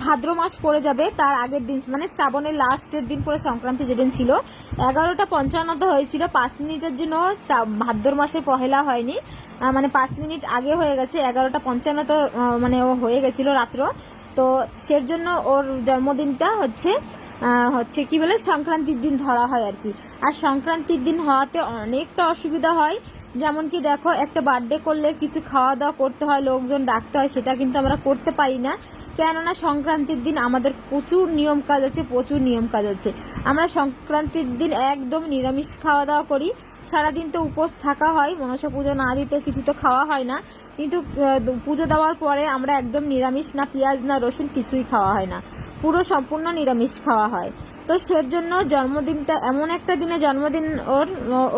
ভাদ্র মাস পড়ে যাবে, তার আগের দিন মানে শ্রাবণের লাস্টের দিন পরে সংক্রান্তি যেদিন ছিল 11:55 হয়েছিল। 5 মিনিটের জন্য ভাদ্র মাসে পহেলা হয়নি, মানে 5 মিনিট আগে হয়ে গেছে। 11:55 মানে ও হয়ে গেছিল রাত্র। তো সের জন্য ওর জন্মদিনটা হচ্ছে কি বলে সংক্রান্তির দিন ধরা হয় আর কি। আর সংক্রান্তির দিন হওয়াতে অনেকটা অসুবিধা হয়। যেমন কি দেখো, একটা বার্থডে করলে কিছু খাওয়া দাওয়া করতে হয়, লোকজন ডাকতে হয়, সেটা কিন্তু আমরা করতে পারি না। কেননা সংক্রান্তির দিন আমাদের প্রচুর নিয়ম কাজ আছে। আমরা সংক্রান্তির দিন একদম নিরামিষ খাওয়া দাওয়া করি। সারাদিন তো উপোস থাকা হয়, মনসা পুজো না দিতে কিছু তো খাওয়া হয় না, কিন্তু পুজো দেওয়ার পরে আমরা একদম নিরামিষ, না পেঁয়াজ না রসুন কিছুই খাওয়া হয় না, পুরো সম্পূর্ণ নিরামিষ খাওয়া হয়। তো সের জন্য জন্মদিনটা এমন একটা দিনে জন্মদিন,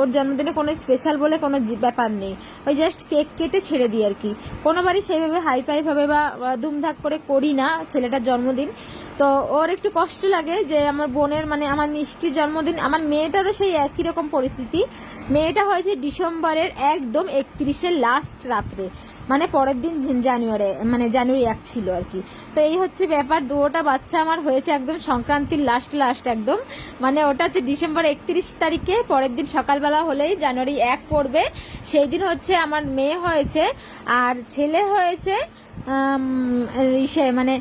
ওর জন্মদিনে কোনো স্পেশাল বলে কোনো ব্যাপার নেই, ওই জাস্ট কেক কেটে ছেড়ে দিই আর কি। কোনোবারই সেইভাবে হাইফাই ভাবে বা ধুমধাক করে করি না ছেলেটার জন্মদিন। তো ওর একটু কষ্ট লাগে যে আমার বোনের মানে আমার মিষ্টির জন্মদিন, আমার মেয়েটারও সেই একই রকম পরিস্থিতি। মেয়েটা হয়েছে ডিসেম্বরের একদম 31-এর লাস্ট রাত্রে, মানে পরের দিন জানুয়ারি 1 ছিল আর কি। তো এই হচ্ছে ব্যাপার, দুটো বাচ্চা আমার হয়েছে একদম সংক্রান্তির লাস্ট একদম, মানে ওটা হচ্ছে ডিসেম্বর 31 তারিখে, পরের দিন সকালবেলা হলেই জানুয়ারি 1 পড়বে, সেই দিন হচ্ছে আমার মেয়ে হয়েছে। আর ছেলে হয়েছে মানে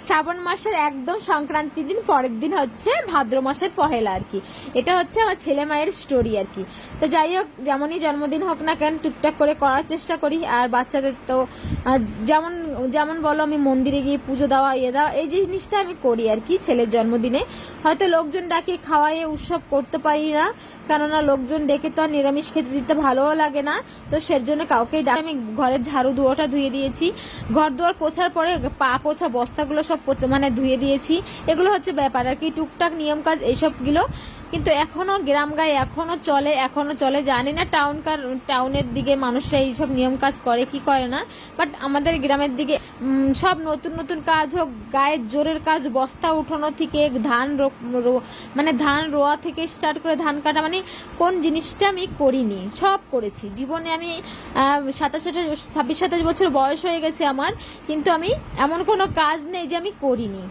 শ্রাবণ মাসের একদম সংক্রান্তির দিন, পরের দিন হচ্ছে ভাদ্র মাসের পহেলা আর কি। এটা হচ্ছে আমার ছেলে মায়ের স্টোরি আর কি। তো যাই হোক, যেমনই জন্মদিন হোক না কেন টুকটাক করে করার চেষ্টা করি। আর বাচ্চাদের তো যেমন বলো, আমি মন্দিরে গিয়ে পুজো দেওয়া এই জিনিসটা আমি করি আর কি। ছেলের জন্মদিনে হয়তো লোকজন ডাকে, খাওয়াইয়ে উৎসব করতে পারি না, কেননা লোকজন ডেকে তো আর নিরামিষ খেতে দিতে ভালোও লাগে না। তো সের জন্য কাউকেই আমি ঘরের ঝাড়ু দুয়ারটা ধুয়ে দিয়েছি, ঘর দুয়ার পোছার পরে পা পোছা বস্তাগুলো সব মানে ধুয়ে দিয়েছি। এগুলো হচ্ছে ব্যাপার আর কি, টুকটাক নিয়ম কাজ এইসবগুলো কিন্তু এখনো গ্রাম গায়ে এখনো চলে। জানি না টাউনের দিকে মানুষরা এইসব নিয়ম কাজ করে কি করে না, বাট আমাদের গ্রামের দিকে সব নতুন কাজ হোক, গায়ের জোরের কাজ, বস্তা উঠানো থেকে ধান রোয়া থেকে স্টার্ট করে ধান কাটা, মানে কোন জিনিসটা আমি করিনি সব করেছি জীবনে। আমি 26-27 বছর বয়স হয়ে গেছে আমার, কিন্তু আমি এমন কোনো কাজ নেই যে আমি করিনি,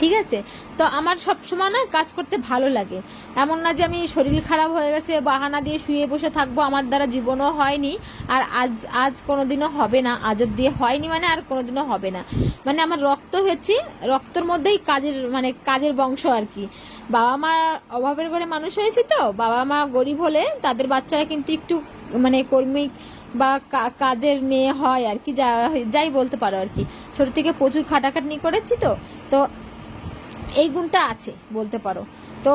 ঠিক আছে। তো আমার সবসময় না কাজ করতে ভালো লাগে, এমন না যে আমি শরীর খারাপ হয়ে গেছে বাহানা দিয়ে শুয়ে বসে থাকবো, আমার দ্বারা জীবনও হয়নি, আর আজ কোনোদিনও হবে না, আজ অব্দি হয়নি, মানে আর কোনোদিনও হবে না। মানে আমার রক্তর মধ্যেই কাজের বংশ আর কি। বাবা মা অভাবের ঘরে মানুষ হয়েছি, তো বাবা মা গরিব হলে তাদের বাচ্চারা কিন্তু একটু মানে কর্মী বা কাজের মেয়ে হয় আর কি, যাই বলতে পারো আর কি। ছোট থেকে প্রচুর খাটাখাটনি করেছি, তো এই গুণটা আছে বলতে পারো। তো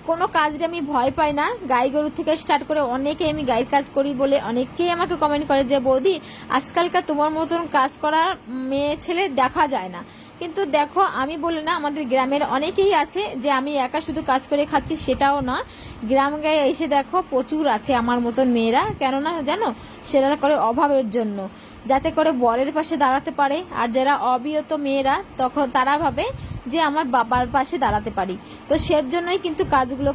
কোনো কাজে আমি ভয় পাই না, গাই গরু থেকে স্টার্ট করে অনেকে, আমি গায়ের কাজ করি বলে অনেকেই আমাকে কমেন্ট করে যে বৌদি আজকালকার তোমার মতন কাজ করা মেয়ে ছেলে দেখা যায় না। কিন্তু দেখো, আমি বলি না, আমাদের গ্রামের অনেকেই আছে যে আমি একা শুধু কাজ করে খাচ্ছি, সেটাও না। গ্রাম গায়ে এসে দেখো প্রচুর আছে আমার মতন মেয়েরা, কেননা জানো সেটা করে অভাবের জন্য, যাতে করে বরের পাশে দাঁড়াতে পারে। আর যারা অবিহত মেয়েরা তখন তারা ভাবে যে আমার বাবার পাশে দাঁড়াতে পারি, তো সের জন্যই কিন্তু কাজগুলো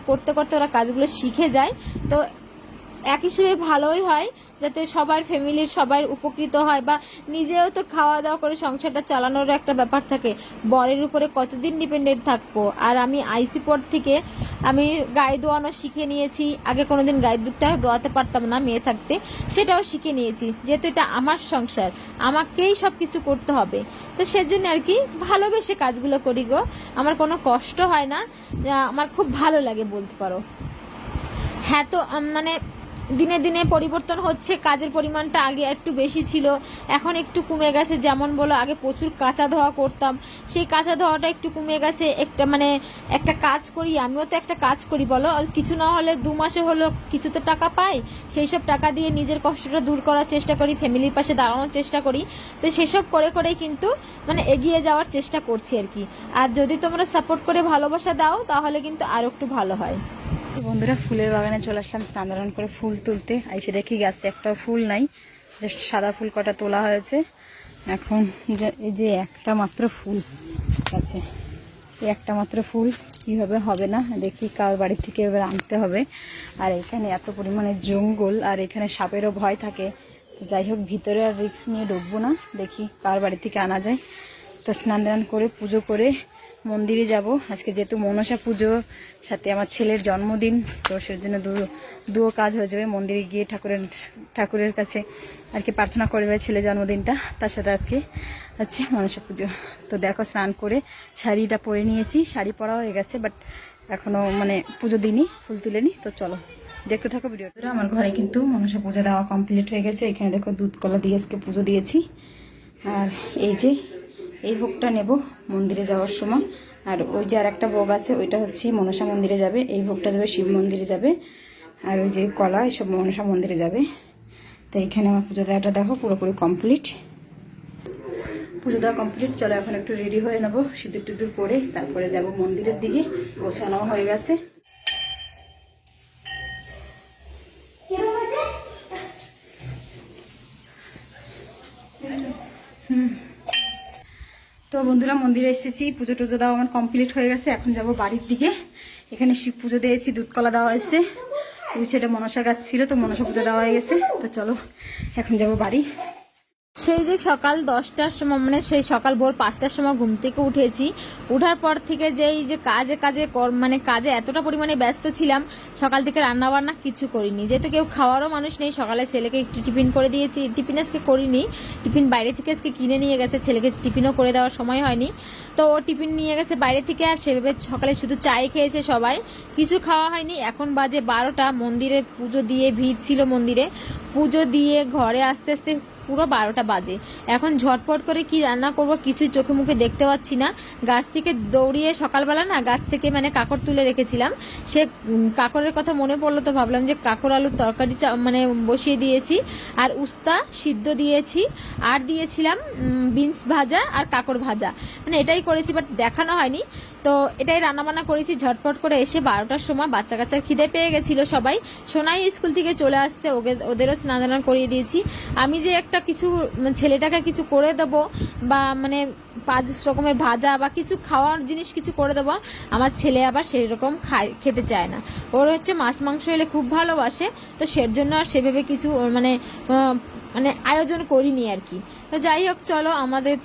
করতে করতে ওরা কাজগুলো শিখে যায়। তো এক হিসেবে ভালোই হয়, যাতে সবার ফ্যামিলির সবাই উপকৃত হয়, বা নিজেও তো খাওয়া দাওয়া করে সংসারটা চালানোর একটা ব্যাপার থাকে। বরের উপরে কতদিন ডিপেন্ডেন্ট থাকবো। আর আমি আইসি পর থেকে আমি গায়ে দোয়ানো শিখে নিয়েছি, আগে কোনোদিন গায়ের দুধটা দোয়াতে পারতাম না মেয়ে থাকতে, সেটাও শিখে নিয়েছি, যেহেতু এটা আমার সংসার, আমাকেই সব কিছু করতে হবে। তো সেজন্য আর কি ভালোবেসে কাজগুলো করি গো, আমার কোনো কষ্ট হয় না, আমার খুব ভালো লাগে বলতে পারো। হ্যাঁ, তো মানে দিনে দিনে পরিবর্তন হচ্ছে, কাজের পরিমাণটা আগে একটু বেশি ছিল, এখন একটু কমে গেছে। যেমন বলো, আগে প্রচুর কাঁচা ধোয়া করতাম, সেই কাঁচা ধোয়াটা একটু কমে গেছে। একটা কাজ করি, আমিও তো একটা কাজ করি বলো, কিছু না হলে 2 মাসে হলো কিছু তো টাকা পাই, সেই সব টাকা দিয়ে নিজের কষ্টটা দূর করার চেষ্টা করি, ফ্যামিলির পাশে দাঁড়ানোর চেষ্টা করি। তো সেসব করেই কিন্তু এগিয়ে যাওয়ার চেষ্টা করছি আর কি। আর যদি তোমরা সাপোর্ট করে ভালোবাসা দাও তাহলে কিন্তু আরও একটু ভালো হয়। বন্ধুরা, ফুলের বাগানে চলে আসলাম স্নান করে ফুল তুলতে। এসে দেখি গাছে একটাও ফুল নাই, জাস্ট সাদা ফুল কটা তোলা হয়েছে। এখন এই যে একটা মাত্র ফুল আছে, এই একটা মাত্র ফুল কীভাবে হবে না, দেখি কার বাড়ি থেকে এবার আনতে হবে। আর এখানে এত পরিমাণে জঙ্গল, আর এখানে সাপেরও ভয় থাকে। তো যাই হোক, ভিতরে আর রিস্ক নিয়ে ঢুকবো না, দেখি কার বাড়ি থেকে আনা যায়। তো স্নান দান করে পুজো করে মন্দিরে যাব আজকে, যেহেতু মনসা পুজো সাথে আমার ছেলের জন্মদিন, তো সের জন্য দুও কাজ হয়ে যাবে। মন্দিরে গিয়ে ঠাকুরের কাছে আর কি প্রার্থনা করবে ছেলের জন্মদিনটা, তার সাথে আজকে হচ্ছে মনসা পুজো। তো দেখো স্নান করে শাড়িটা পরে নিয়েছি, শাড়ি পরা হয়ে গেছে, বাট এখনো মানে পুজো দিইনি, ফুল তুলেনি। তো চলো দেখতে থাকো ভিডিওটা। আমার ঘরে কিন্তু মনসা পুজো দেওয়া কমপ্লিট হয়ে গেছে। এখানে দেখো দুধ কলা দিয়ে আজকে পুজো দিয়েছি। আর এই যে এই ভোগটা নেব মন্দিরে যাওয়ার সময়। আর ওই যে আর একটা ভোগ আছে, ওইটা হচ্ছে মনসা মন্দিরে যাবে। এই ভোগটা যাবে শিব মন্দিরে যাবে। আর ওই যে কলা এসব মনসা মন্দিরে যাবে। তো এখানে আমার পুজো দেওয়াটা দেখো পুরোপুরি কমপ্লিট। পুজো দেওয়া কমপ্লিট। চলো এখন একটু রেডি হয়ে নেবো, সিঁদুর টিঁদুর পরে তারপরে যাব মন্দিরের দিকে। গোছানো হয়ে গেছে। তো বন্ধুরা মন্দিরে এসেছি, পুজো টুজো দেওয়া আমার কমপ্লিট হয়ে গেছে। এখন যাব বাড়ির দিকে। এখানে শিব পুজো দিয়েছি, দুধ কলা দেওয়া হয়েছে। ওই সাইডে মনসা গাছ ছিল, তো মনসা পুজো দেওয়া হয়ে গেছে। তো চলো এখন যাব বাড়ি। সেই যে সকাল 10টার সময় মানে সেই সকাল ভোর 5টার সময় ঘুম থেকে উঠেছি। ওঠার পর থেকে যেই যে কাজে এতটা পরিমাণে ব্যস্ত ছিলাম, সকাল থেকে রান্না বান্না কিছু করিনি। যেহেতু কেউ খাওয়ারও মানুষ নেই, সকালে ছেলেকে একটু টিফিন করে দিয়েছি। টিফিন আজকে করিনি, টিফিন বাইরে থেকে আজকে কিনে নিয়ে গেছে। ছেলেকে টিফিনও করে দেওয়ার সময় হয়নি, তো ও টিফিন নিয়ে গেছে বাইরে থেকে। আর সেভাবে সকালে শুধু চাই খেয়েছে সবাই, কিছু খাওয়া হয়নি। এখন বাজে 12টা। মন্দিরে পুজো দিয়ে ভিড় ছিল, মন্দিরে পুজো দিয়ে ঘরে আস্তে আস্তে পুরো 12টা বাজে। এখন ঝটপট করে কি রান্না করব কিছুই চোখে মুখে দেখতে পাচ্ছি না। গাছ থেকে দৌড়িয়ে সকালবেলা না গাছ থেকে মানে কাকড় তুলে রেখেছিলাম, সে কাকড়ের কথা মনে পড়লো, তো ভাবলাম যে কাকড় আলুর তরকারি মানে বসিয়ে দিয়েছি। আর উস্তা সিদ্ধ দিয়েছি, আর দিয়েছিলাম বিনস ভাজা আর কাকড় ভাজা, মানে এটাই করেছি, বাট দেখানো হয়নি। তো এটাই রান্নাবান্না করেছি ঝটপট করে। এসে 12টার সময় বাচ্চা কাচ্চার খিদে পেয়ে গেছিলো সবাই। সোনাই স্কুল থেকে চলে আসতে ওদেরও স্নান দান করিয়ে দিয়েছি। আমি যে একটা কিছু ছেলেটাকে কিছু করে দেবো বা মানে 5 রকমের ভাজা বা কিছু খাওয়ার জিনিস কিছু করে দেবো, আমার ছেলে আবার সেই রকম খেতে চায় না। ওর হচ্ছে মাছ মাংস এলে খুব ভালোবাসে, তো সের জন্য আর সেভাবে কিছু মানে আয়োজন করিনি আর কি। তো যাই হোক চলো আমাদের